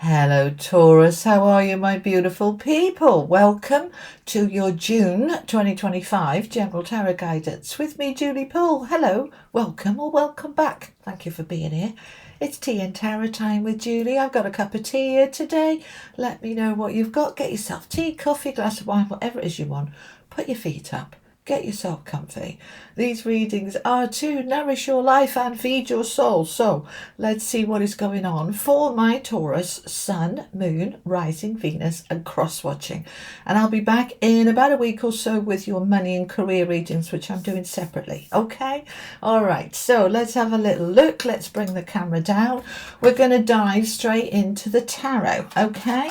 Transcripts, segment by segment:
Hello, Taurus. How are you, my beautiful people? Welcome to your June 2025 General Tarot Guidance with me, Julie Poole. Hello, welcome or welcome back. Thank you for being here. It's tea and tarot time with Julie. I've got a cup of tea here today. Let me know what you've got. Get yourself tea, coffee, glass of wine, whatever it is you want. Put your feet up. Get yourself comfy. These readings are to nourish your life and feed your soul. So let's see what is going on for my Taurus, Sun, Moon, Rising, Venus and cross-watching. And I'll be back in about a week or so with your money and career readings, which I'm doing separately. Okay? All right. So let's have a little look. Let's bring the camera down. We're going to dive straight into the tarot. Okay?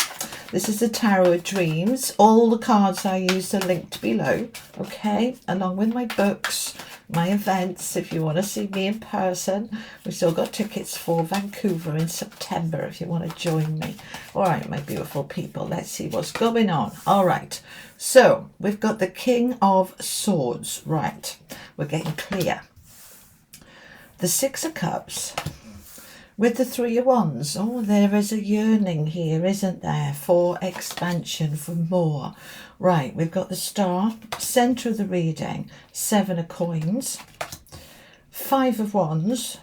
This is the Tarot of Dreams. All the cards I use are linked below, okay, along with my books, my events, if you want to see me in person. We've still got tickets for Vancouver in September if you want to join me. All right, my beautiful people, let's see what's going on. All right, so we've got the King of Swords. Right, we're getting clear. The Six of Cups with the Three of Wands. Oh, there is a yearning here, isn't there, for expansion, for more. Right, we've got the Star, centre of the reading, Seven of Coins, Five of Wands,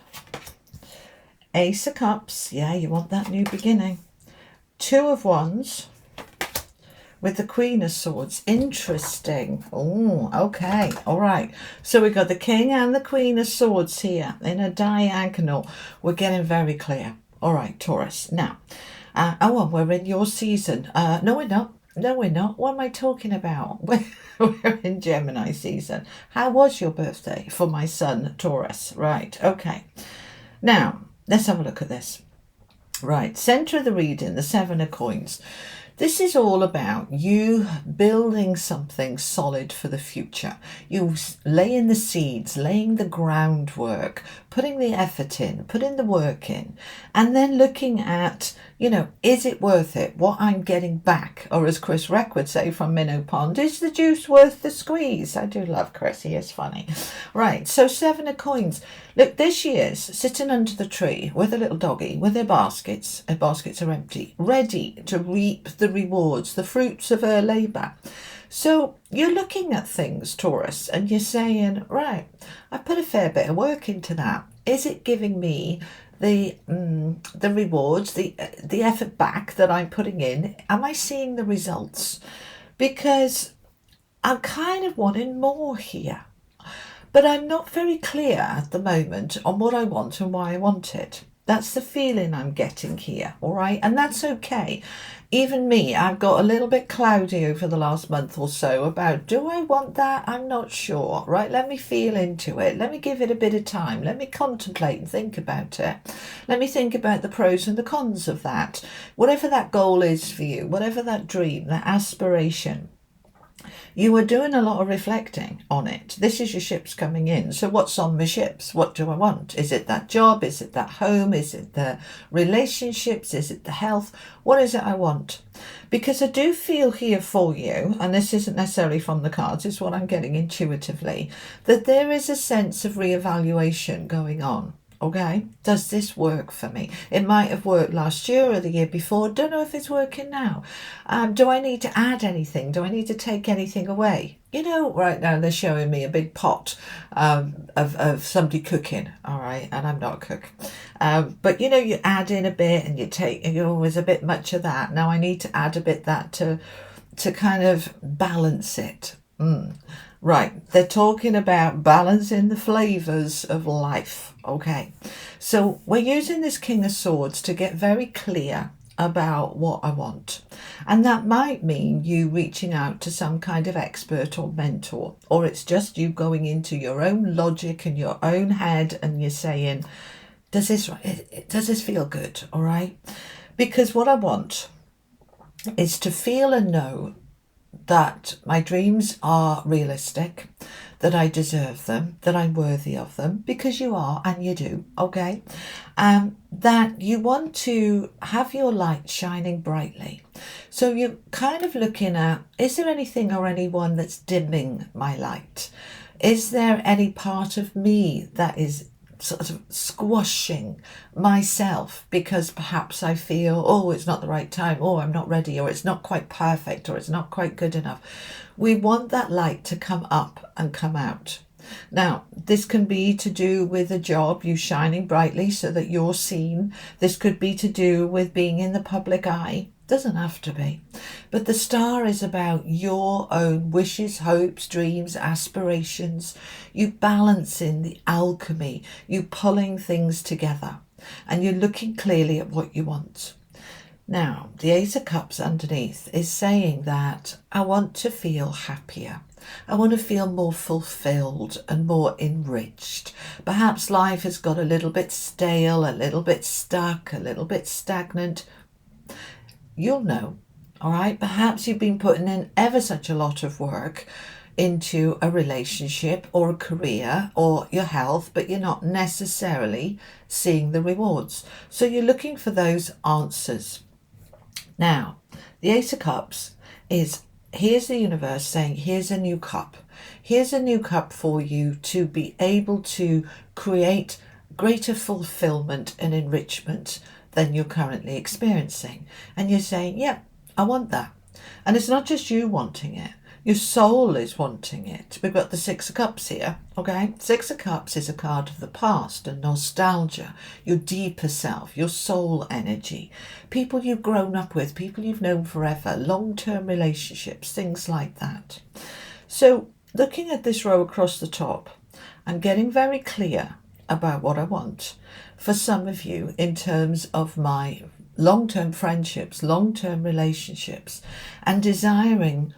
Ace of Cups, yeah, you want that new beginning, Two of Wands, with the Queen of Swords. Interesting. Oh, okay. All right. So we've got the King and the Queen of Swords here in a diagonal. We're getting very clear. All right, Taurus. Now, we're in your season. No, we're not. No, we're not. What am I talking about? We're in Gemini season. How was your birthday for my son, Taurus? Right. Okay. Now, let's have a look at this. Right. Centre of the reading, the Seven of Coins. This is all about you building something solid for the future. You laying the seeds, laying the groundwork, putting the effort in, putting the work in, and then looking at, is it worth it? What I'm getting back? Or as Chris Reck would say from Minnow Pond, is the juice worth the squeeze? I do love Chris, he is funny. Right, so Seven of Coins. Look, this year's sitting under the tree with a little doggy, with their baskets. Their baskets are empty, ready to reap the rewards, the fruits of her labour. So you're looking at things, Taurus, and you're saying, right, I put a fair bit of work into that. Is it giving me the rewards, the effort back that I'm putting in? Am I seeing the results? Because I'm kind of wanting more here. But I'm not very clear at the moment on what I want and why I want it. That's the feeling I'm getting here, all right? And that's okay. Even me, I've got a little bit cloudy over the last month or so about, do I want that? I'm not sure, right? Let me feel into it. Let me give it a bit of time. Let me contemplate and think about it. Let me think about the pros and the cons of that. Whatever that goal is for you, whatever that dream, that aspiration, you are doing a lot of reflecting on it. This is your ships coming in. So what's on my ships? What do I want? Is it that job? Is it that home? Is it the relationships? Is it the health? What is it I want? Because I do feel here for you, and this isn't necessarily from the cards, it's what I'm getting intuitively, that there is a sense of reevaluation going on. Okay, does this work for me? It might have worked last year or the year before. Don't know if it's working now. Do I need to add anything? Do I need to take anything away? Right now they're showing me a big pot of somebody cooking, all right, and I'm not a cook. But you add in a bit and you always a bit much of that. Now I need to add a bit that to kind of balance it. Right, they're talking about balancing the flavours of life. Okay, so we're using this King of Swords to get very clear about what I want. And that might mean you reaching out to some kind of expert or mentor, or it's just you going into your own logic and your own head and you're saying, does this feel good? All right, because what I want is to feel and know that my dreams are realistic, that I deserve them, that I'm worthy of them, because you are and you do, okay? That you want to have your light shining brightly. So you're kind of looking at, is there anything or anyone that's dimming my light? Is there any part of me that is sort of squashing myself because perhaps I feel, oh, it's not the right time, or I'm not ready, or it's not quite perfect, or it's not quite good enough. We want that light to come up and come out. Now, this can be to do with a job, you shining brightly so that you're seen. This could be to do with being in the public eye. Doesn't have to be. But the star is about your own wishes, hopes, dreams, aspirations. You balancing the alchemy, you pulling things together, and you're looking clearly at what you want. Now, the Ace of Cups underneath is saying that I want to feel happier. I want to feel more fulfilled and more enriched. Perhaps life has got a little bit stale, a little bit stuck, a little bit stagnant. You'll know, all right? Perhaps you've been putting in ever such a lot of work into a relationship or a career or your health, but you're not necessarily seeing the rewards. So you're looking for those answers. Now, the Ace of Cups is, here's the universe saying, here's a new cup. Here's a new cup for you to be able to create greater fulfillment and enrichment than you're currently experiencing. And you're saying, yeah, I want that. And it's not just you wanting it. Your soul is wanting it. We've got the Six of Cups here, okay? Six of Cups is a card of the past and nostalgia, your deeper self, your soul energy, people you've grown up with, people you've known forever, long-term relationships, things like that. So looking at this row across the top, I'm getting very clear about what I want for some of you in terms of my long-term friendships, long-term relationships, and desiring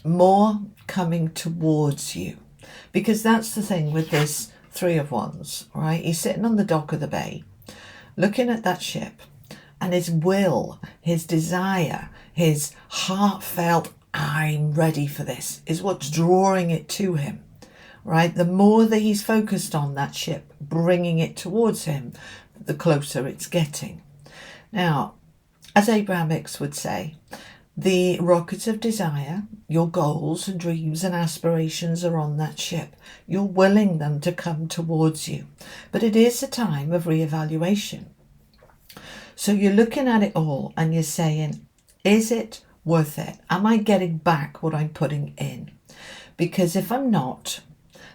more coming towards you, because that's the thing with this Three of Wands, right? He's sitting on the dock of the bay looking at that ship, and his will, his desire, his heartfelt I'm ready for this is what's drawing it to him, right? The more that he's focused on that ship bringing it towards him, the closer it's getting. Now, as Abraham Hicks would say, the rockets of desire, your goals and dreams and aspirations are on that ship. You're willing them to come towards you. But it is a time of reevaluation. So you're looking at it all and you're saying, is it worth it? Am I getting back what I'm putting in? Because if I'm not,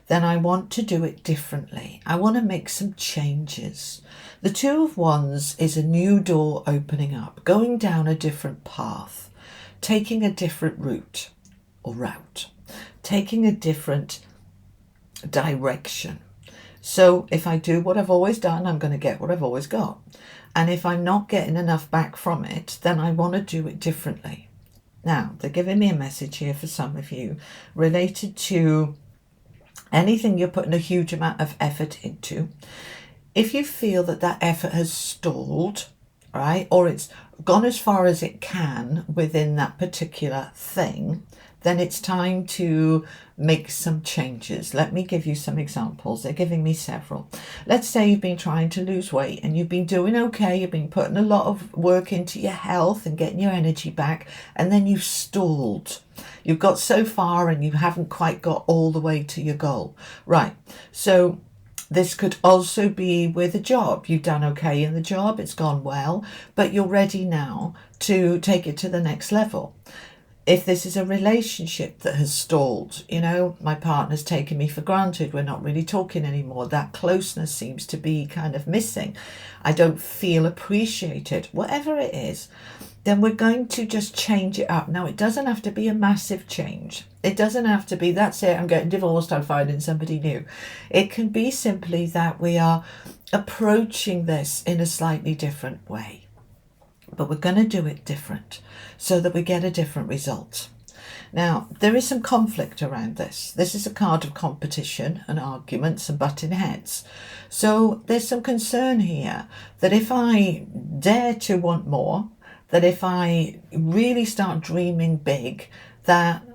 then I want to do it differently. I want to make some changes. The Two of Wands is a new door opening up, going down a different path, taking a different route, taking a different direction. So if I do what I've always done, I'm going to get what I've always got. And if I'm not getting enough back from it, then I want to do it differently. Now, they're giving me a message here for some of you related to anything you're putting a huge amount of effort into. If you feel that that effort has stalled, right, or it's gone as far as it can within that particular thing, then it's time to make some changes. Let me give you some examples. They're giving me several. Let's say you've been trying to lose weight and you've been doing okay. You've been putting a lot of work into your health and getting your energy back, and then you've stalled. You've got so far and you haven't quite got all the way to your goal. Right. So this could also be with a job. You've done okay in the job, it's gone well, but you're ready now to take it to the next level. If this is a relationship that has stalled, you know, my partner's taken me for granted, we're not really talking anymore, that closeness seems to be kind of missing, I don't feel appreciated, whatever it is, then we're going to just change it up. Now, it doesn't have to be a massive change. It doesn't have to be, that's it, I'm getting divorced, I'm finding somebody new. It can be simply that we are approaching this in a slightly different way. But we're going to do it different so that we get a different result. Now, there is some conflict around this. This is a card of competition and arguments and butting heads. So there's some concern here that if I dare to want more, that if I really start dreaming big, that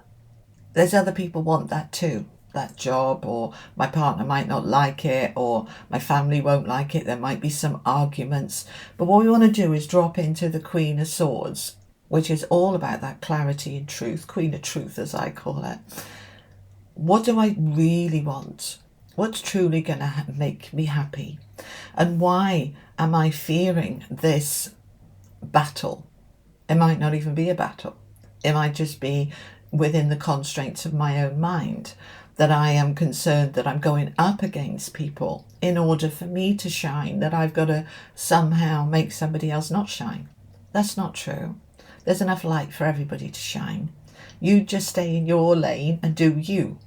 there's other people want that too. That job, or my partner might not like it, or my family won't like it. There might be some arguments. But what we want to do is drop into the Queen of Swords, which is all about that clarity and truth, Queen of Truth as I call it. What do I really want? What's truly going to make me happy? And why am I fearing this battle? It might not even be a battle. It might just be within the constraints of my own mind, that I am concerned that I'm going up against people in order for me to shine, that I've got to somehow make somebody else not shine. That's not true. There's enough light for everybody to shine. You just stay in your lane and do you.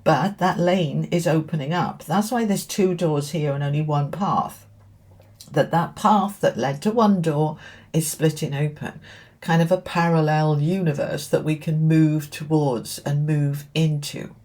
But that lane is opening up. That's why there's 2 doors here and only one path. That path that led to one door is splitting open. Kind of a parallel universe that we can move towards and move into.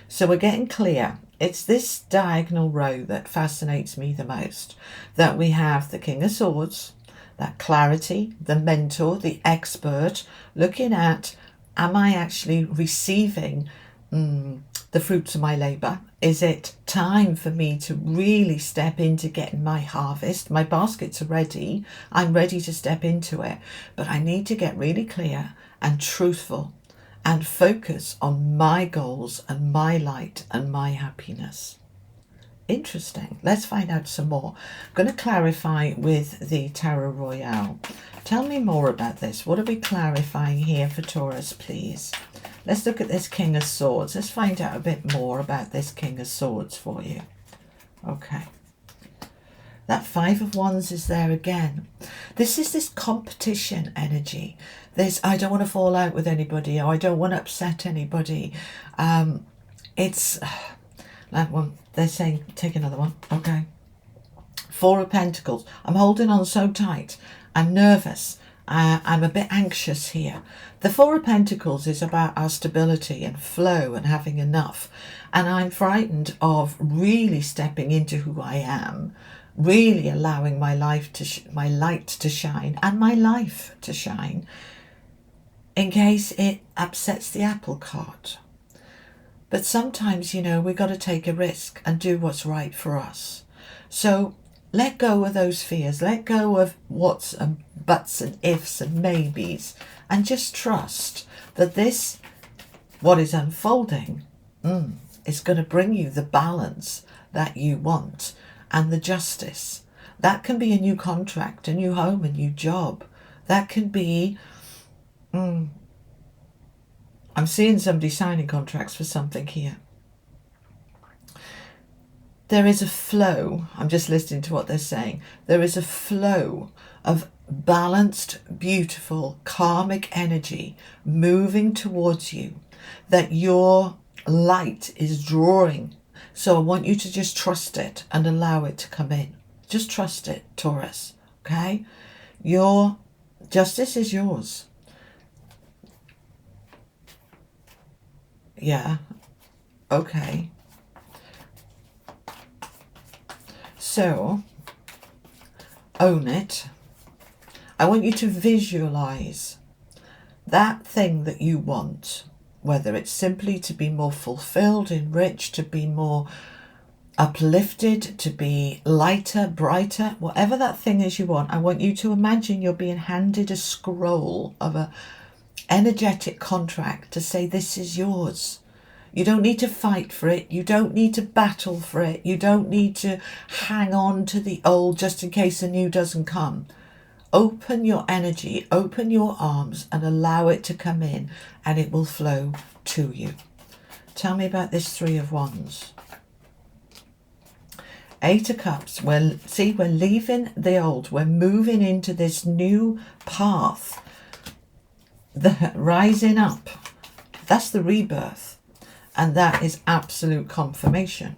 So we're getting clear. It's this diagonal row that fascinates me the most. That we have the King of Swords, that clarity, the mentor, the expert, looking at, am I actually receiving the fruits of my labour? Is it time for me to really step into getting my harvest? My baskets are ready. I'm ready to step into it. But I need to get really clear and truthful and focus on my goals and my light and my happiness. Interesting. Let's find out some more. I'm going to clarify with the Tarot Royale. Tell me more about this. What are we clarifying here for Taurus, please? Let's look at this King of Swords. Let's find out a bit more about this King of Swords for you. Okay. That 5 of Wands is there again. This is this competition energy. I don't want to fall out with anybody, or I don't want to upset anybody. It's that one. They're saying, take another one. Okay. 4 of Pentacles. I'm holding on so tight. I'm nervous. I'm a bit anxious here. The 4 of Pentacles is about our stability and flow and having enough. And I'm frightened of really stepping into who I am, really allowing my life to my light to shine and my life to shine, in case it upsets the apple cart. But sometimes, we've got to take a risk and do what's right for us. So let go of those fears. Let go of what's and buts and ifs and maybes, and just trust that what is unfolding, is going to bring you the balance that you want and the justice. That can be a new contract, a new home, a new job. That can be, I'm seeing somebody signing contracts for something here. There is a flow. I'm just listening to what they're saying. There is a flow of balanced, beautiful, karmic energy moving towards you that your light is drawing. So I want you to just trust it and allow it to come in. Just trust it, Taurus. Okay? Your justice is yours. Yeah. Okay. So, own it. I want you to visualize that thing that you want, whether it's simply to be more fulfilled, enriched, to be more uplifted, to be lighter, brighter, whatever that thing is you want. I want you to imagine you're being handed a scroll of a energetic contract to say, this is yours. You don't need to fight for it. You don't need to battle for it. You don't need to hang on to the old just in case the new doesn't come. Open your energy, open your arms and allow it to come in, and it will flow to you. Tell me about this 3 of Wands. 8 of Cups. We're leaving the old. We're moving into this new path. The rising up. That's the rebirth. And that is absolute confirmation.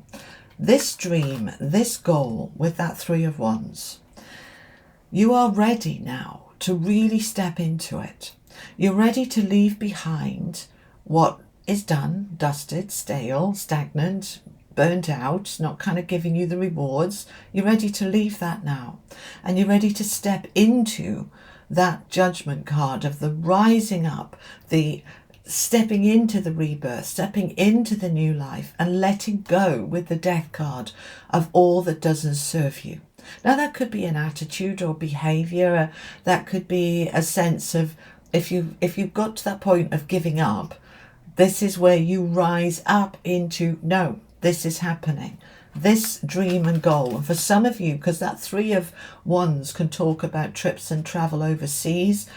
This dream, this goal with that 3 of Wands, you are ready now to really step into it. You're ready to leave behind what is done, dusted, stale, stagnant, burnt out, not kind of giving you the rewards. You're ready to leave that now. And you're ready to step into that judgment card of the rising up, the stepping into the rebirth, stepping into the new life, and letting go with the death card of all that doesn't serve you. Now that could be an attitude or behaviour. That could be a sense of, if you've got to that point of giving up, this is where you rise up into, no, this is happening. This dream and goal. And for some of you, because that 3 of Wands can talk about trips and travel overseas,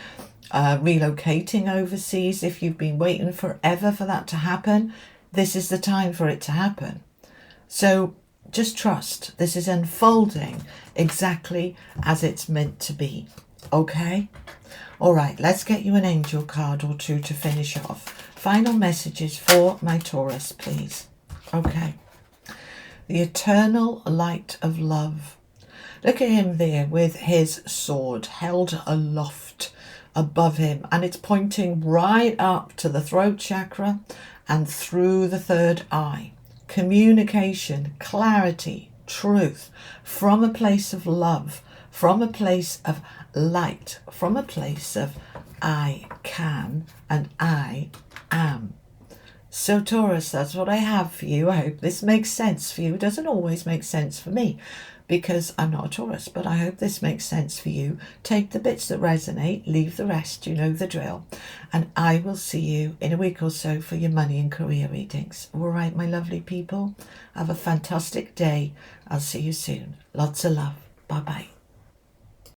relocating overseas. If you've been waiting forever for that to happen, this is the time for it to happen. So just trust. This is unfolding exactly as it's meant to be. Okay? All right, let's get you an angel card or 2 to finish off. Final messages for my Taurus, please. Okay. The eternal light of love. Look at him there with his sword held aloft above him, and it's pointing right up to the throat chakra and through the 3rd eye. Communication, clarity, truth, from a place of love, from a place of light, from a place of I can and I am. So Taurus, that's what I have for you. I hope this makes sense for you. It doesn't always make sense for me because I'm not a Taurus, but I hope this makes sense for you. Take the bits that resonate, leave the rest, you know the drill. And I will see you in a week or so for your money and career readings. All right, my lovely people, have a fantastic day. I'll see you soon. Lots of love. Bye-bye.